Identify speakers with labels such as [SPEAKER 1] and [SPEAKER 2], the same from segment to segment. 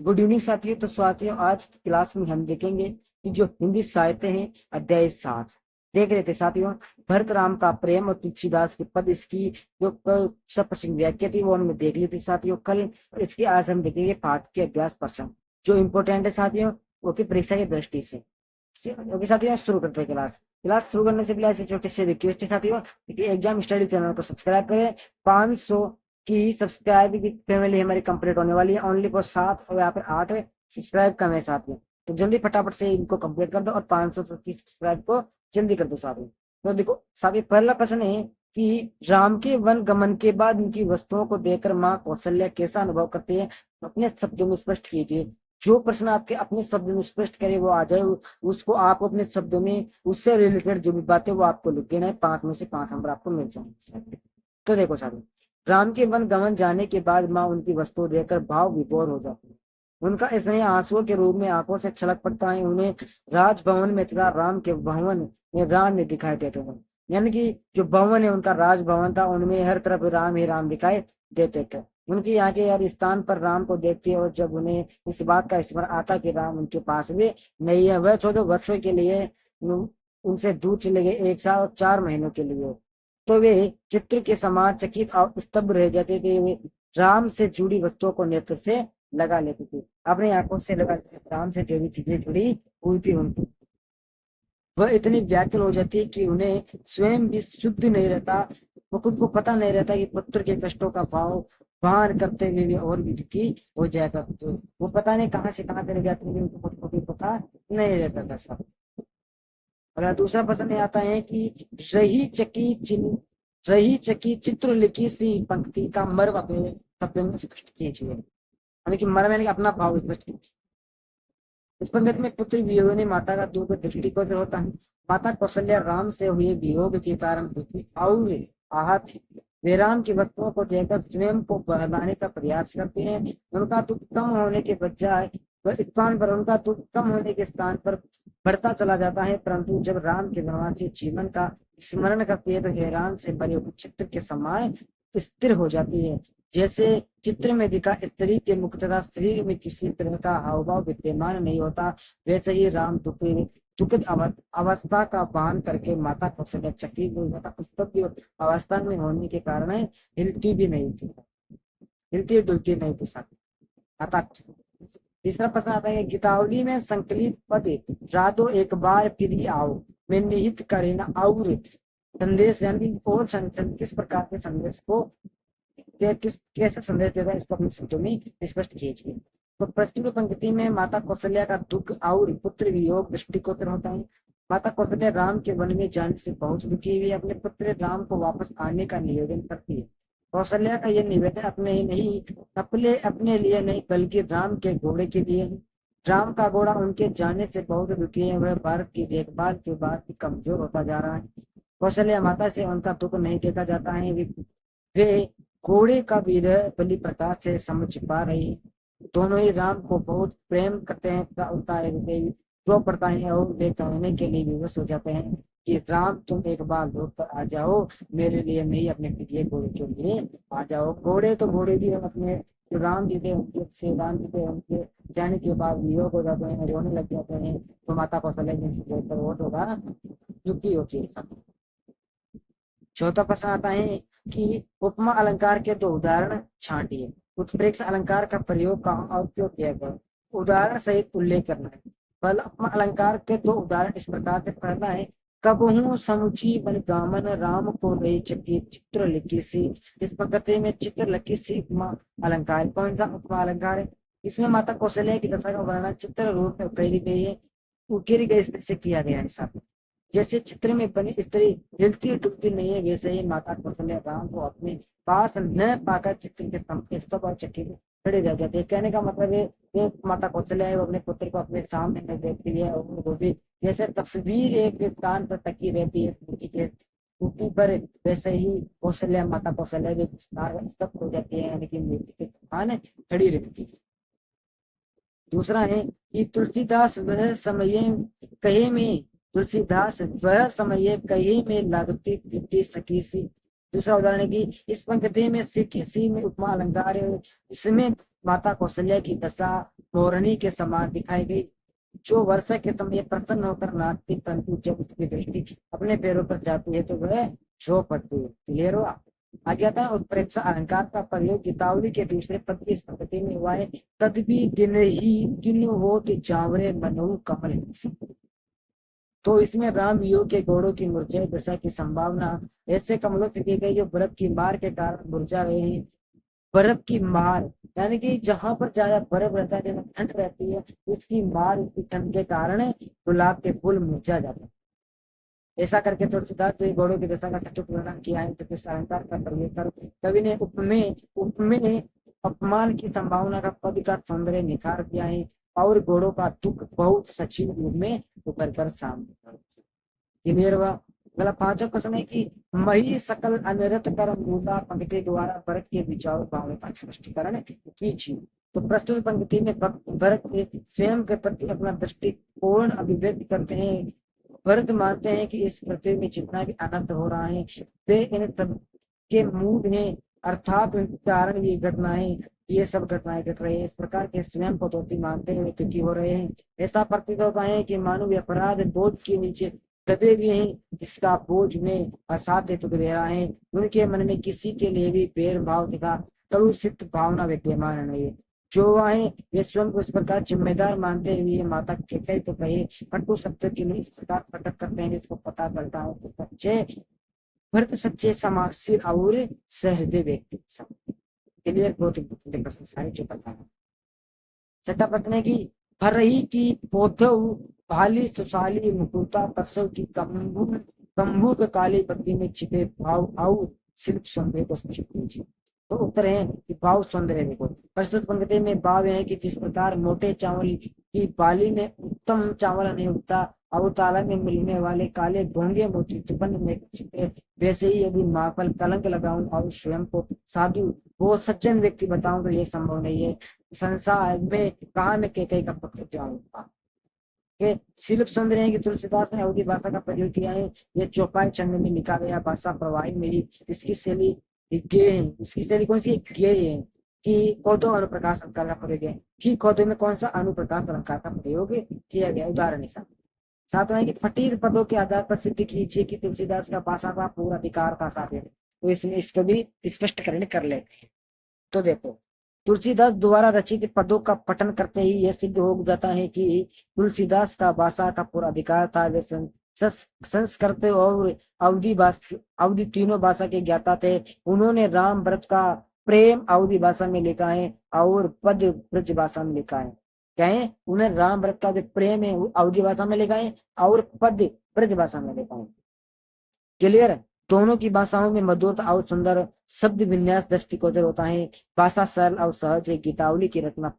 [SPEAKER 1] Good evening साथियों। तो साथियों, आज की क्लास में हम देखेंगे कि जो हिंदी साहित्य है, अध्याय 7 देख रहे थे साथियों। भरत राम का प्रेम और तुलसीदास के पद, इसकी जो सप्रसिद्ध व्याख्या थी वो हमने देख ली थी साथियों कल। और इसके आज हम देखेंगे पाठ के अभ्यास प्रश्न जो इम्पोर्टेंट है साथियों, वो की परीक्षा की दृष्टि से। ओके साथियों, शुरू करते हैं क्लास। क्लास शुरू करने से पहले ऐसे छोटे से रिक्वेस्ट है साथियों कि एग्जाम स्टडी चैनल को सब्सक्राइब करें। 500 की सब्सक्राइब की फैमिली हमारी कंप्लीट होने वाली है। ओनली फॉर 7 और यहाँ पे 8 सब्सक्राइब कम है साथियों। तो जल्दी फटाफट से इनको कंप्लीट कर दो और 500 की सब्सक्राइब को जल्दी कर दो साथियों। तो देखो साथियों, पहला प्रश्न है कि राम के वन गमन के बाद उनकी वस्तुओं को देखकर माँ कौशल्या कैसा अनुभव करती है, अपने शब्दों में स्पष्ट कीजिए। जो प्रश्न आपके अपने शब्दों में स्पष्ट करे वो आ जाए, उसको आप अपने शब्दों में उससे रिलेटेड जो भी बातें वो आपको लिख देना है। 5 में से 5 नंबर आपको मिल जाएंगे। तो देखो साथियों, राम के वन गमन जाने के बाद माँ उनकी वस्तु देखकर भाव विभोर हो जाती है। उनका स्नेह आंसुओं के रूप में आंखों से छलक पड़ता है। उन्हें राजभवन में तथा राम के भवन में राम में दिखाई देते हैं। यानी कि जो भवन है उनका राजभवन था, उनमें हर तरफ राम ही राम दिखाई देते थे। उनकी आंखें हर स्थान पर राम को देखती है और जब उन्हें इस बात का स्मरण आता कि राम उनके पास भी नहीं है, वह 14 वर्षों के लिए उनसे दूर चले गए, 1 साल और 4 महीनों के लिए, तो वे चित्र के समान चकित और स्तब्ध रह जाते थे। वे राम से जुड़ी वस्तुओं को नेत्र से लगा लेते थे, अपनी आंखों से लगा लेते थे। राम से जो भी चीजें जुड़ी हुई थी उनको वह इतनी व्याकुल हो जाती है कि उन्हें स्वयं भी शुद्ध नहीं रहता। वो खुद को पता नहीं रहता कि पुत्र के कष्टों का भाव भान करते हुए भी और भी दुखी हो जाएगा। तो वो पता नहीं कहाँ से कहाँ चले जाते हैं, उनको खुद को भी पता नहीं रहता था सब। और दूसरा प्रश्न आता है कि रही चकी चित्र लिखी सी पंक्ति का मर्म अपने शब्दों में स्पष्ट कीजिए। यानी कि मर्म यानी कि अपना भाव स्पष्ट कीजिए। इस पंक्ति में पुत्र वियोग ने माता का दुख दृष्टिगोचर होता है। माता कौशल्या राम से हुए वियोग के कारण दुखी और आहत है। वे राम की वस्तुओं को देखकर स्वयं को बहलाने का प्रयास करते हैं। उनका दुख कम होने के बजाय उनका दुख कम होने के स्थान पर बढ़ता चला जाता है। परंतु जब राम के वनवासी जीवन का स्मरण करती है तो हैरान से भरे हुए चित्र के समान स्थिर हो जाती है। जैसे चित्र में दिखा स्त्री के मुख तथा शरीर में किसी तरह का हाव भाव विद्यमान नहीं होता, वैसे ही राम दुखद अवस्था का भान करके माता कौशल्या चकित हुई तथा स्तब्ध अवस्था में होने के कारण हिलती भी नहीं थी, हिलती डुलती नहीं थी साथ। अतः तीसरा प्रश्न आता है, गीतावली में संकलित पद राधो एक बार फिर आओ में निहित करे न और संदेश, यानी और किस प्रकार के संदेश को कैसे संदेश देता है, इसको अपने शब्दों में स्पष्ट कीजिए। तो प्रस्तुत पंक्ति में माता कौशल्या का दुख और पुत्र वियोग दृष्टिगोचर होता है। माता कौशल्या राम के वन में जाने से बहुत दुखी हुई, अपने पुत्र राम को वापस आने का निवेदन करती है। कौशल्या का यह निवेदन अपने लिए नहीं बल्कि राम के घोड़े के लिए है। राम का घोड़ा उनके जाने से बहुत दुखी है, वह भारत की देखभाल के बाद भी कमजोर होता जा रहा है। कौशल्या माता से उनका दुख नहीं देखा जाता है। वे घोड़े का विरह बलि प्रकाश से समझ पा रही है। दोनों ही राम को बहुत प्रेम करते हैं रो पड़ता है और वे कहने के लिए विवश हो जाते हैं कि राम तुम एक बार लौट कर आ जाओ, मेरे लिए नहीं अपने प्रिय घोड़े के लिए आ जाओ। घोड़े भी हम अपने जो राम जी थे उनके से राम जी थे उनके जाने के बाद वियोग हो जाते हैं, रोने लग जाते हैं। तो माता कौशल्या होगा दुखी होती है। चौथा प्रश्न आता है कि उपमा अलंकार के 2 उदाहरण छांटिए। उत्प्रेक्ष अलंकार का प्रयोग कहाँ और क्यों किया गया, उदाहरण सहित उल्लेख करना है। पहला उपमा अलंकार के 2 उदाहरण इस प्रकार से, पहला है कबहू समुची बन गामन राम को रही चकी चित्र लिखी सी। इस पंक्ति में चित्र लिखी सी उपमा अलंकार, कौन सा उपमा अलंकार है? इसमें माता कौशल्या की दशा का वर्णन चित्र रूप में उकेरी गई है, उकेरी गई से किया गया है साथ। जैसे चित्र में बनी स्त्री हिलती डुलती नहीं है, वैसे ही माता कौशल्या राम को अपने पास न पाकर चित्र के स्तंभ और चक्की में खड़े रह जाते हैं। कहने का मतलब है ये माता कौशल्या है वो अपने पुत्र को अपने सामने में देखती है और वो भी जैसे तस्वीर एक स्थान पर टकी रहती है मूर्ति पर, वैसे ही माता कौशल्या भी स्तब्ध हो जाती है, यानी कि मूर्ति के समान खड़ी रहती है। दूसरा है कि तुलसीदास वह समय कहे में लगती बीती सकी सी। दूसरा उदाहरण है कि इस पंक्ति में सी में उपमा अलंकार है, इसमें माता कौशल्या की दशा मोरनी के समान दिखाई गई, जो वर्षा के समय प्रसन्न होकर नाचती, परंतु जब उसकी दृष्टि अपने पैरों पर जाती है तो वह झो पड़ती है। क्लियर हुआ? आगे आता है उत्प्रेक्षा अलंकार का प्रयोग गीतावली के दूसरे पद की इस पंक्ति में हुआ है, तदबी दिन ही दिन हो जावरे मनहु कमल। तो इसमें राम वियोग के घोड़ों की मुरझाई दशा की संभावना ऐसे कमलों से की गई जो बर्फ की मार के कारण मुरझा रहे हैं। बर्फ की मार यानी कि जहां पर ज्यादा बर्फ रहता है, जहाँ ठंड रहती है, उसकी मार, उसकी ठंड के कारण गुलाब के फूल मुरझा जाते हैं। ऐसा करके तुलसीदास जी घोड़ों की दशा का सटीक वर्णन किया है। तो इस अलंकार का प्रयोग कर कवि ने उपमेय उपमेय अपमान की संभावना का पद का सौंदर्य निखार दिया है और घोड़ों का दुख बहुत सचिव रूप में उभर कर सामने। क्लियर हुआ? अगला पांचवा प्रश्न है कि मही सकल अनरत कर मूला पंक्ति द्वारा भरत के विचार भावना का स्पष्टीकरण कीजिए। तो प्रस्तुत पंक्ति में भरत स्वयं के प्रति अपना दृष्टिकोण अभिव्यक्त करते हैं। भरत मानते हैं कि इस पृथ्वी में जितना भी अनंत हो रहा है वे इन सब के मूल हैं, अर्थात कारण ये सब घटनाएं घट रही है। इस प्रकार के स्वयं को दोषी मानते हुए दुखी हो रहे हैं। ऐसा प्रतीत होता है कि मानव अपराध बोझ के नीचे दबे हुए हैं, जिसका बोझ में असाध्य दुख दे रहा है। उनके मन में किसी के लिए भी भेदभाव तथा कलुषित भावना विद्यमान नहीं है। जो है वे स्वयं को इस प्रकार जिम्मेदार मानते हुए माता कहते तो कहे कटु सत्य के लिए इस प्रकार प्रकट करते हैं, इसको पता चलता है कि सच्चे भरत सच्चे समाजशील और सहृदय व्यक्ति। क्लियर? बहुत इंपॉर्टेंट प्रश्न सारे जो पता है। छठा प्रश्न है कि भरही की पौधव भाली सुशाली मुकुता प्रसव की कम्बुक काली पत्ती में छिपे भाव और शिल्प सौंदर्य को स्पष्ट कीजिए। तो उत्तर है कि भाव सौंदर्य। देखो प्रस्तुत पंक्ति में भाव है कि जिस प्रकार मोटे चावल की बाली में उत्तम चावल नहीं उगता और ताला में मिलने वाले काले घोंगे मोती तुपन में छिपे, वैसे ही यदि माँ पर कलंक लगाऊं और स्वयं को साधु वो सज्जन व्यक्ति बताऊं तो ये संभव नहीं है। संसार में कहा मैं के का पक्ष जाऊंगा। शिल्प सौंदर्य है कि तुलसीदास ने अवधी भाषा का प्रयोग किया है। ये चौपाई छंद में लिखा गया भाषा प्रवाही मेरी। इसकी शैली गे है। इसकी शैली कौन सी गे है कि कौतो अनुप्रकाश अलंकार का प्रयोग है। कि कौतो में कौन सा अनुप्रकाश अलंकार का प्रयोग किया गया? उदाहरण हिसाब। सातवां है कि फटीर पदों के आधार पर सिद्ध कीजिए कि तुलसीदास का भाषा का पूरा अधिकार था साधे। तो इसमें इसको भी स्पष्टकरण कर लेते हैं। तो देखो तुलसीदास द्वारा रचित पदों का पठन करते ही यह सिद्ध हो जाता है कि तुलसीदास का भाषा का पूरा अधिकार था। वे संस्कृत और अवधि तीनों भाषा के ज्ञाता थे। उन्होंने राम भरत का प्रेम अवधि भाषा में लिखा है और पद ब्रज भाषा में लिखा है। क्या है? उन्हें राम भरत का जो प्रेम है वो अवधि भाषा में लिखा है और पद ब्रज भाषा में लिखा है। क्लियर? दोनों की भाषाओं में मधुर और सुंदर शब्द विन्यास दृष्टिगोचर होता है। भाषा सरल और सहज है। गीतावली की रचना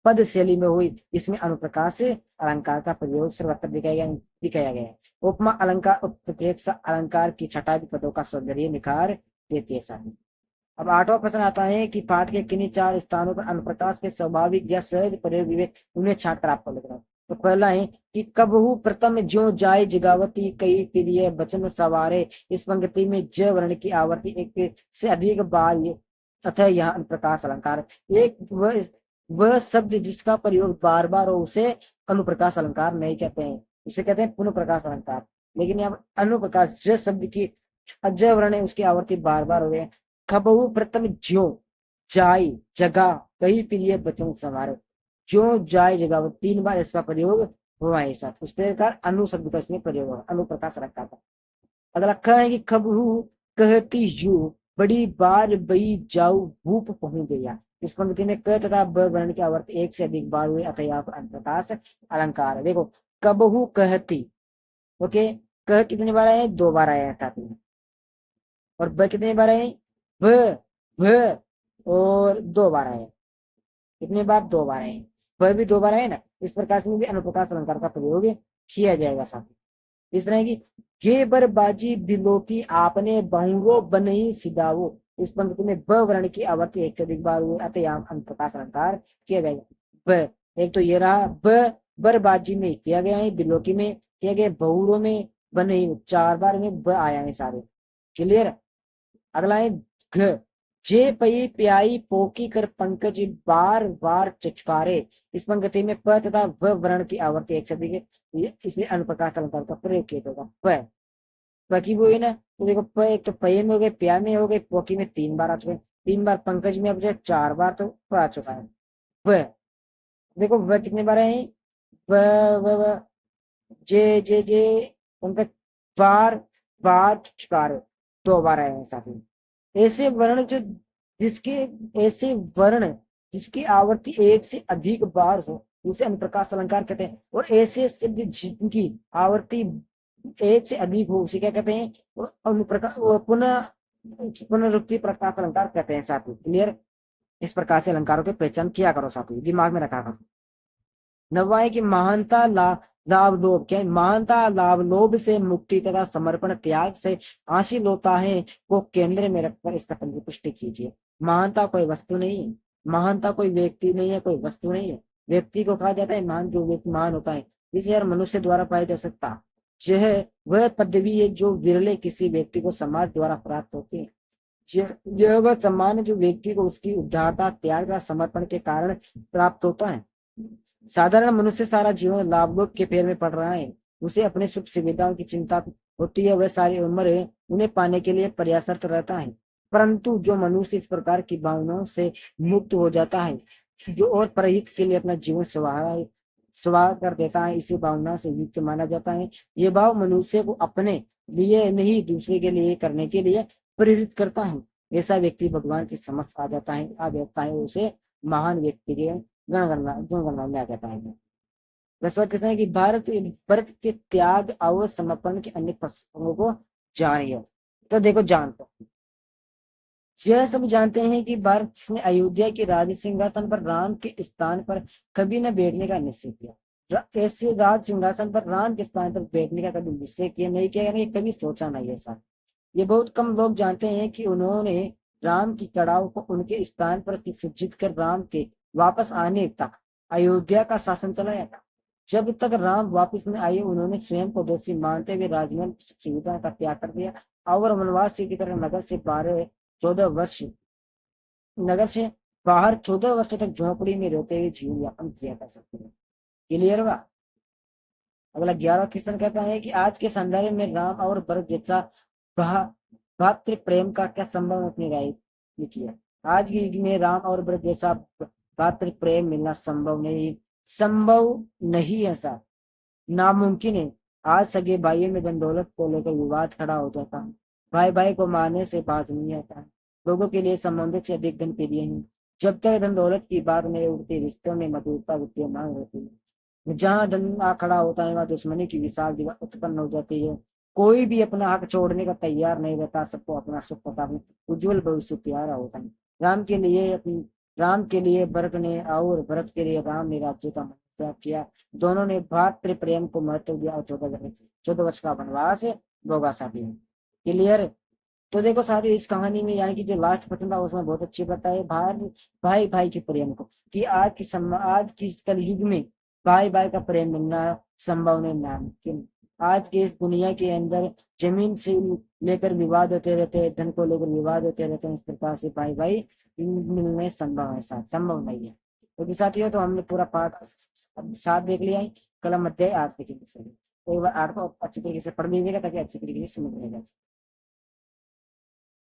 [SPEAKER 1] पद शैली में हुई। इसमें अनुप्रकाश अलंकार का प्रयोग सर्वत्र दिखाया गया है। उपमा अलंकार उत्प्रेक्षा अलंकार की छटा पदों का सौंदर्य निखार देती है। साथ अब आठवां प्रश्न आता है कि पाठ के किन्हीं चार स्थानों पर अनुप्रकाश के स्वाभाविक या सहज प्रयोग विवेक उन्हें छाट कर आपको लिख रहा हूँ। तो पहला है कि कबहू प्रथम ज्यो जाय जगावती कई प्रिय वचन सवारे। इस पंक्ति में ज वर्ण की आवर्ती एक से अधिक बार अतः यह अनुप्रकाश अलंकार। एक वह शब्द जिसका प्रयोग बार बार हो उसे अनुप्रकाश अलंकार नहीं कहते हैं, उसे कहते हैं पुनः प्रकाश अलंकार। लेकिन यहाँ अनुप्रकाश ज शब्द की ज वर्ण है, उसकी आवर्ती बार बार हो गए। खबहू प्रथम ज्यो जाय जगा कई प्रिय वचन सवारे। जो जाय जगह 3 बार इसका प्रयोग हुआ है। साथ उस प्रकार अनु शब्द का इसमें प्रयोग हुआ, अनुप्रकाश रखा था। अगला ख है कि खबहू कहती यू बड़ी बार बई जाऊ भूप पहुंच गया। इस पंक्ति में क तथा ब वर्ण की आवर्ती एक से अधिक बार हुए अतः यहाँ पर अनुप्रकाश अलंकार है। देखो कबहू कहती, ओके, कह कितनी बार आए? 2 बार आया था। और ब कितनी बार आए? भ और 2 बार आए। कितनी बार? 2 बार आए। वह भी 2 बार आए ना। इस प्रकार में भी अनुप्रकाश अलंकार का प्रयोग किया जाएगा। साथ इस तरह की गे बरबाजी बिलोकी आपने बहुरो बनई सिदावो। इस पंक्ति में ब वर्ण की आवर्ती एक से अधिक बार हुए अतः यहाँ अनुप्रकाश अलंकार किया जाएगा। ब एक तो ये रहा, ब बरबाजी में किया गया है, बिलोकी में किया गया, बहुरो में, बनई 4 बार में ब आया है सारे। क्लियर? अगला है घ जे पई प्याई पोकी कर पंकज बार बार चचकारे। इस पंक्ति में प तथा व वर्ण की आवर्ती एक शब्द है, इसलिए अनुप्रकाश अलंकार का प्रयोग किया जाएगा। प बाकी वो है ना, तो देखो प एक तो पये में हो गए, प्या में हो गए, पोकी में 3 बार आ चुके हैं, 3 बार पंकज में अब जो 4 बार, तो प आ चुका है। व देखो व कितने बार है, व व जे पंकज बार बार चकार 2 बार आए हैं साथ में। ऐसे वर्ण जो जिसके ऐसे वर्ण जिसकी आवृत्ति एक से अधिक बार हो उसे अनुप्रकाश अलंकार कहते हैं, और ऐसे शब्द जिनकी आवृत्ति एक से अधिक हो उसे क्या कहते हैं, अनुप्रकाश पुनः पुनरुक्ति प्रकाश अलंकार कहते हैं साथी। क्लियर। इस प्रकार से अलंकारों की पहचान किया करो साथी, दिमाग में रखा करो। नवा है कि महानता लाभ लोभ, क्या महानता लाभ लोभ से मुक्ति तथा समर्पण त्याग से हासिल होता है, वो केंद्र में रखकर इस कथन की पुष्टि कीजिए। महानता कोई वस्तु नहीं है, महानता कोई व्यक्ति नहीं है, कोई वस्तु नहीं है। व्यक्ति को कहा जाता है महान, जो व्यक्ति महान होता है जिसे हर मनुष्य द्वारा पाया जा सकता, यह वह पदवी है जो विरले किसी व्यक्ति को समाज द्वारा प्राप्त होती है। यह वह सम्मान है जो व्यक्ति को उसकी उदारता त्याग समर्पण के कारण प्राप्त होता है। साधारण मनुष्य सारा जीवन लाभ लोभ के फेर में पड़ रहा है, उसे अपने सुख सुविधाओं की चिंता होती है, वह सारी उम्र उन्हें पाने के लिए प्रयासरत रहता है। परंतु जो मनुष्य इस प्रकार की भावनाओं से मुक्त हो जाता है, जो और परहित के लिए अपना जीवन स्वाहा कर देता है, इसी भावना से युक्त माना जाता है। ये भाव मनुष्य को अपने लिए नहीं दूसरे के लिए करने के लिए प्रेरित करता है। ऐसा व्यक्ति भगवान की समझ आ जाता है, उसे महान व्यक्ति के गणगणना में आ जाता है। दसवां क्वेश्चन है कि भारत के त्याग और समर्पण के अन्य प्रसंगों को जानिए। तो देखो जानते हैं, यह सब जानते हैं कि भारत ने अयोध्या के राज सिंहासन पर राम के स्थान पर कभी न बैठने का निश्चय किया। ऐसे राज सिंहासन पर राम के स्थान पर बैठने का कभी निश्चय किया नहीं किया, यानी कभी सोचा नहीं ऐसा। ये बहुत कम लोग जानते हैं कि उन्होंने राम की कड़ाव को उनके स्थान पर सुसज्जित कर राम के वापस आने तक अयोध्या का शासन चलाया था। जब तक राम वापस न आए उन्होंने स्वयं को दोषी मानते हुए राजमहल सुविधा का त्याग कर दिया और वनवास की तरह नगर से बाहर 14 वर्ष तक झोपड़ी में रहते हुए जीवन यापन किया कर सकते हैं। क्लियर हुआ। अगला 11वां क्वेश्चन कहता है कि आज के संदर्भ में राम और भरत जैसा भातृ प्रेम का क्या संभव, अपनी राय लिखी है। आज के युग में राम और भरत जैसा भातृ प्रेम मिलना संभव नहीं है सर, नामुमकिन है। आज सगे भाइयों में धन दौलत को लेकर विवाद खड़ा हो जाता है, भाई भाई को मारने से बात नहीं आता है। लोगों के लिए संबंधित से अधिक धन प्रिय है। जब तक धन दौलत की बात नहीं उठती रिश्तों में मधुरता विद्यमान रहती है। जहाँ धन खड़ा होता है वहाँ दुश्मनी की विशाल दीवार उत्पन्न हो जाती है। कोई भी अपना हक छोड़ने का तैयार नहीं रहता, सबको अपना सुख तथा उज्जवल भविष्य प्यारा होता है। राम के लिए भरत ने और भरत के लिए राम ने राज्य का त्याग किया। दोनों ने भातृ प्रेम को महत्व दिया और 14 वर्ष का वनवास भोगा साथी। क्लियर। तो देखो साथी इस कहानी में यानी कि जो लास्ट पर्सन था उसमें बहुत अच्छी बताई भाई भाई के प्रेम को, कि आज की कल युग में भाई भाई का प्रेम मिलना संभव नहीं नामुमकिन। आज के इस दुनिया के अंदर जमीन से लेकर विवाद होते रहते हैं, धन को लेकर विवाद होते रहते हैं, इस प्रकार से भाई भाई मिलने संभव है साथ संभव नहीं है। क्योंकि साथियों तो हमने पूरा पाठ 7 देख लिया है, कल हम अध्याय 8 देखेंगे। तो एक बार 8 को अच्छी तरीके से पढ़ लीजिएगा ताकि अच्छी तरीके से समझ में जाए।